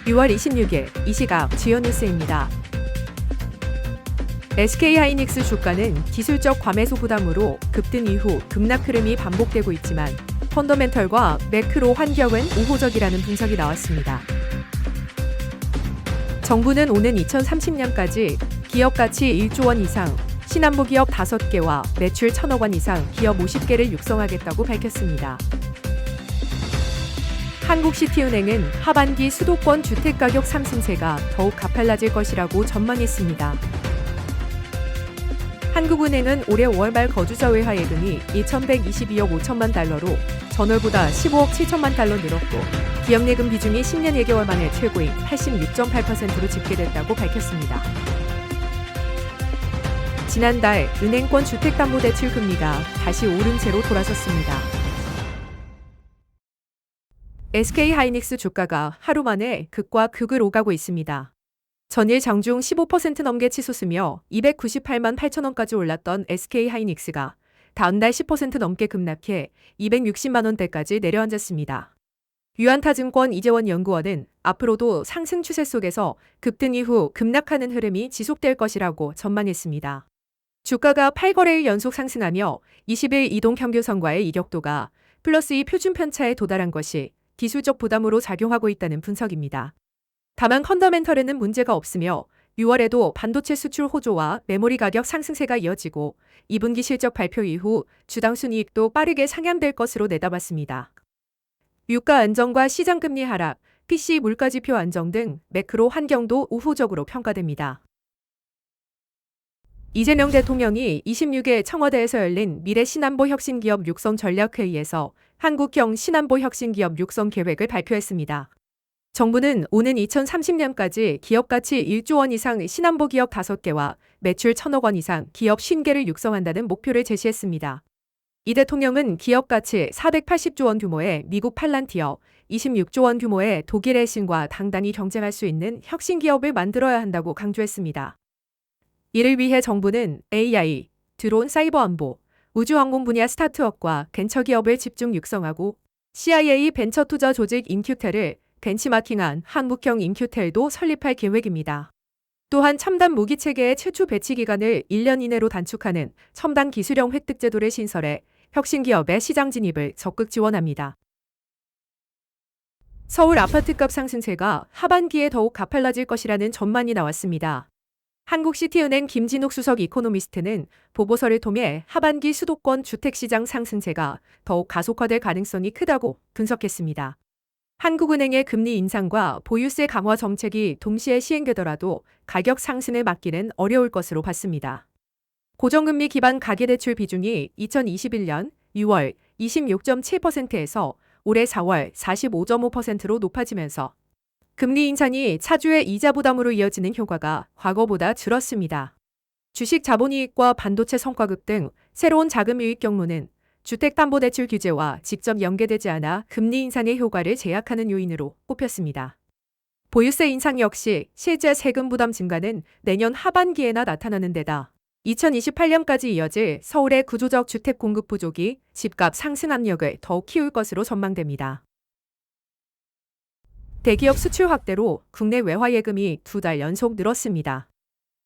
6월 26일 이 시각 주요 뉴스입니다. SK하이닉스 주가는 기술적 과매수 부담으로 급등 이후 급락 흐름이 반복되고 있지만 펀더멘털과 매크로 환경은 우호적이라는 분석이 나왔습니다. 정부는 오는 2030년까지 기업 가치 1조 원 이상, 신한부 기업 5개와 매출 1,000억 원 이상 기업 50개를 육성하겠다고 밝혔습니다. 한국시티은행은 하반기 수도권 주택가격 상승세가 더욱 가팔라질 것이라고 전망했습니다. 한국은행은 올해 5월 말 거주자 외화 예금이 1,122억 5천만 달러로 전월보다 15억 7천만 달러 늘었고 기업 예금 비중이 10년 1개월 만에 최고인 86.8%로 집계됐다고 밝혔습니다. 지난달 은행권 주택담보대출 금리가 다시 오른 채로 돌아섰습니다. SK하이닉스 주가가 하루 만에 극과 극을 오가고 있습니다. 전일 장중 15% 넘게 치솟으며 298만 8천 원까지 올랐던 SK하이닉스가 다음날 10% 넘게 급락해 260만 원대까지 내려앉았습니다. 유한타증권 이재원 연구원은 앞으로도 상승 추세 속에서 급등 이후 급락하는 흐름이 지속될 것이라고 전망했습니다. 주가가 8거래일 연속 상승하며 20일 이동평균선과의 이격도가 플러스 2 표준 편차에 도달한 것이 기술적 부담으로 작용하고 있다는 분석입니다. 다만 펀더멘털에는 문제가 없으며 6월에도 반도체 수출 호조와 메모리 가격 상승세가 이어지고 2분기 실적 발표 이후 주당 순이익도 빠르게 상향될 것으로 내다봤습니다. 유가 안정과 시장금리 하락, PC 물가지표 안정 등 매크로 환경도 우호적으로 평가됩니다. 이재명 대통령이 26일 청와대에서 열린 미래 신안보 혁신기업 육성 전략회의에서 한국형 신안보 혁신기업 육성 계획을 발표했습니다. 정부는 오는 2030년까지 기업 가치 1조 원 이상 신안보 기업 5개와 매출 1,000억 원 이상 기업 50개를 육성한다는 목표를 제시했습니다. 이 대통령은 기업 가치 480조 원 규모의 미국 팔란티어, 26조 원 규모의 독일 엘신과 당당히 경쟁할 수 있는 혁신 기업을 만들어야 한다고 강조했습니다. 이를 위해 정부는 AI, 드론 사이버 안보, 우주항공 분야 스타트업과 벤처기업을 집중 육성하고 CIA 벤처 투자 조직 인큐텔을 벤치마킹한 한국형 인큐텔도 설립할 계획입니다. 또한 첨단 무기체계의 최초 배치 기간을 1년 이내로 단축하는 첨단 기술형 획득 제도를 신설해 혁신기업의 시장 진입을 적극 지원합니다. 서울 아파트값 상승세가 하반기에 더욱 가팔라질 것이라는 전망이 나왔습니다. 한국시티은행 김진욱 수석 이코노미스트는 보고서를 통해 하반기 수도권 주택시장 상승세가 더욱 가속화될 가능성이 크다고 분석했습니다. 한국은행의 금리 인상과 보유세 강화 정책이 동시에 시행되더라도 가격 상승을 막기는 어려울 것으로 봤습니다. 고정금리 기반 가계대출 비중이 2021년 6월 26.7%에서 올해 4월 45.5%로 높아지면서 금리 인상이 차주의 이자 부담으로 이어지는 효과가 과거보다 줄었습니다. 주식 자본이익과 반도체 성과급 등 새로운 자금유입 경로는 주택담보대출 규제와 직접 연계되지 않아 금리 인상의 효과를 제약하는 요인으로 꼽혔습니다. 보유세 인상 역시 실제 세금 부담 증가는 내년 하반기에나 나타나는 데다 2028년까지 이어질 서울의 구조적 주택 공급 부족이 집값 상승 압력을 더욱 키울 것으로 전망됩니다. 대기업 수출 확대로 국내 외화 예금이 2달 연속 늘었습니다.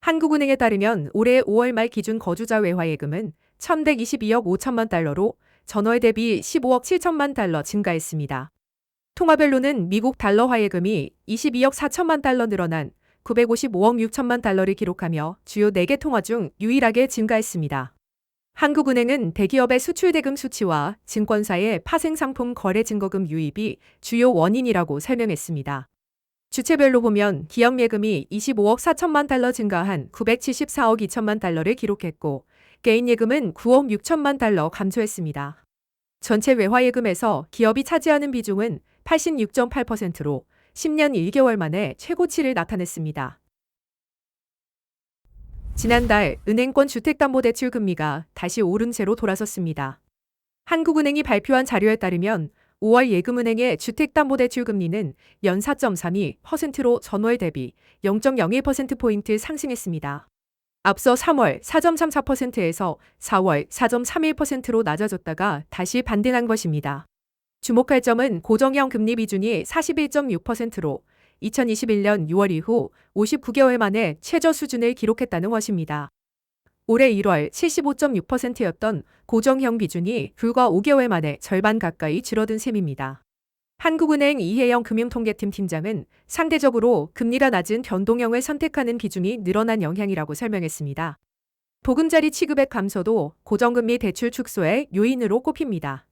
한국은행에 따르면 올해 5월 말 기준 거주자 외화 예금은 1,122억 5천만 달러로 전월 대비 15억 7천만 달러 증가했습니다. 통화별로는 미국 달러화 예금이 22억 4천만 달러 늘어난 955억 6천만 달러를 기록하며 주요 4개 통화 중 유일하게 증가했습니다. 한국은행은 대기업의 수출 대금 수치와 증권사의 파생상품 거래 증거금 유입이 주요 원인이라고 설명했습니다. 주체별로 보면 기업 예금이 25억 4천만 달러 증가한 974억 2천만 달러를 기록했고 개인 예금은 9억 6천만 달러 감소했습니다. 전체 외화 예금에서 기업이 차지하는 비중은 86.8%로 10년 1개월 만에 최고치를 나타냈습니다. 지난달 은행권 주택담보대출 금리가 다시 오른 채로 돌아섰습니다. 한국은행이 발표한 자료에 따르면 5월 예금은행의 주택담보대출 금리는 연 4.32%로 전월 대비 0.01%포인트 상승했습니다. 앞서 3월 4.34%에서 4월 4.31%로 낮아졌다가 다시 반등한 것입니다. 주목할 점은 고정형 금리 비중이 41.6%로 2021년 6월 이후 59개월 만에 최저 수준을 기록했다는 것입니다. 올해 1월 75.6%였던 고정형 비중이 불과 5개월 만에 절반 가까이 줄어든 셈입니다. 한국은행 이혜영 금융통계팀 팀장은 상대적으로 금리가 낮은 변동형을 선택하는 비중이 늘어난 영향이라고 설명했습니다. 보금자리 취급액 감소도 고정금리 대출 축소의 요인으로 꼽힙니다.